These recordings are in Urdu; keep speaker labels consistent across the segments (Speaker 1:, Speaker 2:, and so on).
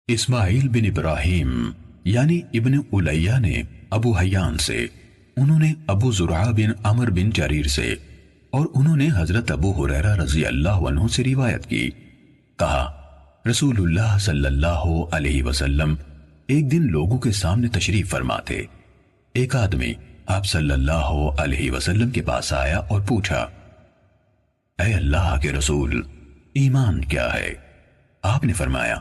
Speaker 1: اسماعیل بن ابراہیم یعنی ابن الیہ نے ابو حیان سے، انہوں نے ابو زرعہ بن عمر بن جریر سے، اور انہوں نے حضرت ابو ہریرہ رضی اللہ عنہ سے روایت کی، کہا رسول اللہ صلی اللہ علیہ وسلم ایک دن لوگوں کے سامنے تشریف فرما تھے۔ ایک آدمی آپ صلی اللہ علیہ وسلم کے پاس آیا اور پوچھا، اے اللہ کے رسول، ایمان کیا ہے؟ آپ نے فرمایا،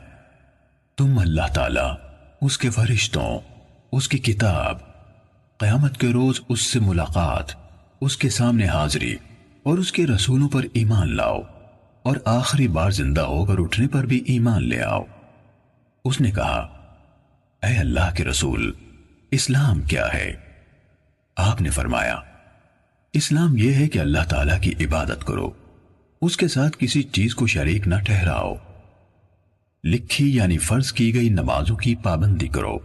Speaker 1: تم اللہ تعالیٰ، اس کے فرشتوں، اس کی کتاب، قیامت کے روز اس سے ملاقات، اس کے سامنے حاضری اور اس کے رسولوں پر ایمان لاؤ، اور آخری بار زندہ ہو کر اٹھنے پر بھی ایمان لے آؤ۔ اس نے کہا، اے اللہ کے رسول، اسلام کیا ہے؟ آپ نے فرمایا، اسلام یہ ہے کہ اللہ تعالیٰ کی عبادت کرو، اس کے ساتھ کسی چیز کو شریک نہ ٹھہراؤ، لکھی یعنی فرض کی گئی نمازوں کی پابندی کرو،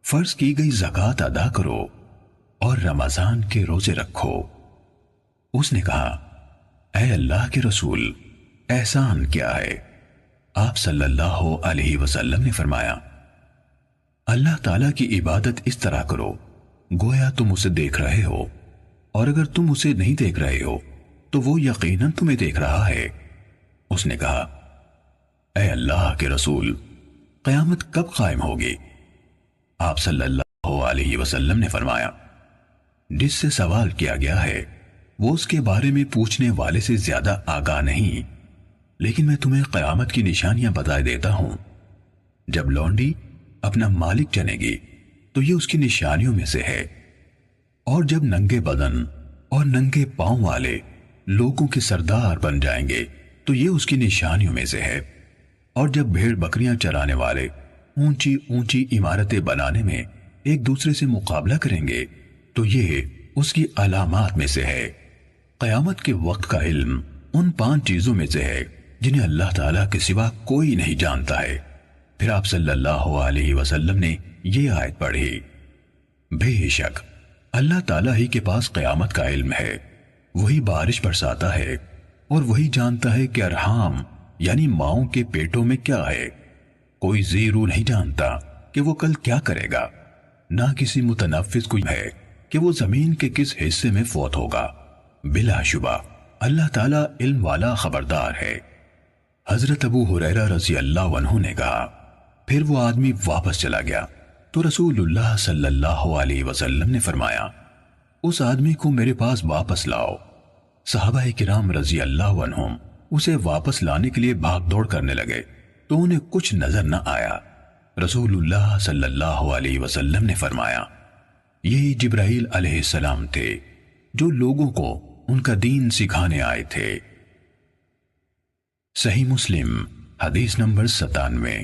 Speaker 1: فرض کی گئی زکوٰۃ ادا کرو، اور رمضان کے روزے رکھو۔ اس نے کہا، اے اللہ کے رسول، احسان کیا ہے؟ آپ صلی اللہ علیہ وسلم نے فرمایا، اللہ تعالیٰ کی عبادت اس طرح کرو گویا تم اسے دیکھ رہے ہو، اور اگر تم اسے نہیں دیکھ رہے ہو تو وہ یقیناً تمہیں دیکھ رہا ہے۔ اس نے کہا، اے اللہ کے رسول، قیامت کب قائم ہوگی؟ آپ صلی اللہ علیہ وسلم نے فرمایا، جس سے سوال کیا گیا ہے وہ اس کے بارے میں پوچھنے والے سے زیادہ آگاہ نہیں، لیکن میں تمہیں قیامت کی نشانیاں بتائے دیتا ہوں۔ جب لونڈی اپنا مالک جنے گی تو یہ اس کی نشانیوں میں سے ہے، اور جب ننگے بدن اور ننگے پاؤں والے لوگوں کے سردار بن جائیں گے تو یہ اس کی نشانیوں میں سے ہے، اور جب بھیڑ بکریاں چرانے والے اونچی اونچی عمارتیں بنانے میں ایک دوسرے سے مقابلہ کریں گے تو یہ اس کی علامات میں سے ہے۔ قیامت کے وقت کا علم ان 5 چیزوں میں سے ہے جنہیں اللہ تعالیٰ کے سوا کوئی نہیں جانتا ہے۔ پھر آپ صلی اللہ علیہ وسلم نے یہ آیت پڑھی، بے شک اللہ تعالیٰ ہی کے پاس قیامت کا علم ہے، وہی بارش برساتا ہے، اور وہی جانتا ہے کہ ارحام یعنی ماؤں کے پیٹوں میں کیا ہے۔ کوئی زیرو نہیں جانتا کہ وہ کل کیا کرے گا، نہ کسی متنفس کو ہے کہ وہ زمین کے کس حصے میں فوت ہوگا۔ بلا شبہ اللہ تعالیٰ علم والا خبردار ہے۔ حضرت ابو ہریرہ رضی اللہ عنہ نے کہا، پھر وہ آدمی واپس چلا گیا تو رسول اللہ صلی اللہ علیہ وسلم نے فرمایا، اس آدمی کو میرے پاس واپس لاؤ۔ صحابہ کرام رضی اللہ عنہم اسے واپس لانے کے لیے بھاگ دوڑ کرنے لگے تو انہیں کچھ نظر نہ آیا۔ رسول اللہ صلی اللہ علیہ وسلم نے فرمایا، یہی جبرائیل علیہ السلام تھے جو لوگوں کو ان کا دین سکھانے آئے تھے۔ صحیح مسلم حدیث نمبر 97۔